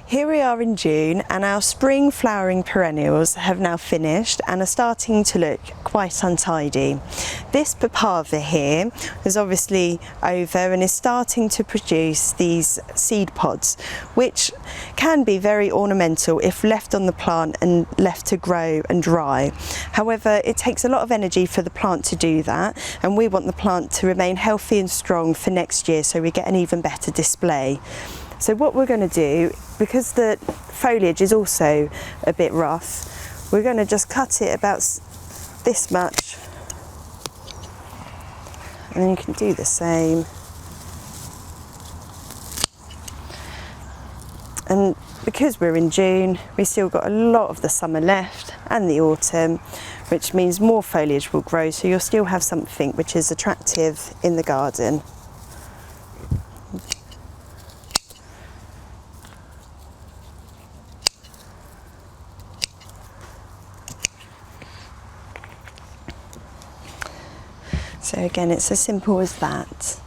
Here we are in June and our spring flowering perennials have now finished and are starting to look quite untidy. This Papaver here is obviously over and is starting to produce these seed pods, which can be very ornamental if left on the plant and left to grow and dry. However, it takes a lot of energy for the plant to do that, and we want the plant to remain healthy and strong for next year so we get an even better display. So what we're going to do, because the foliage is also a bit rough, we're going to just cut it about this much, and then you can do the same. And because we're in June, we've still got a lot of the summer left and the autumn, which means more foliage will grow, so you'll still have something which is attractive in the garden. So again, it's as simple as that.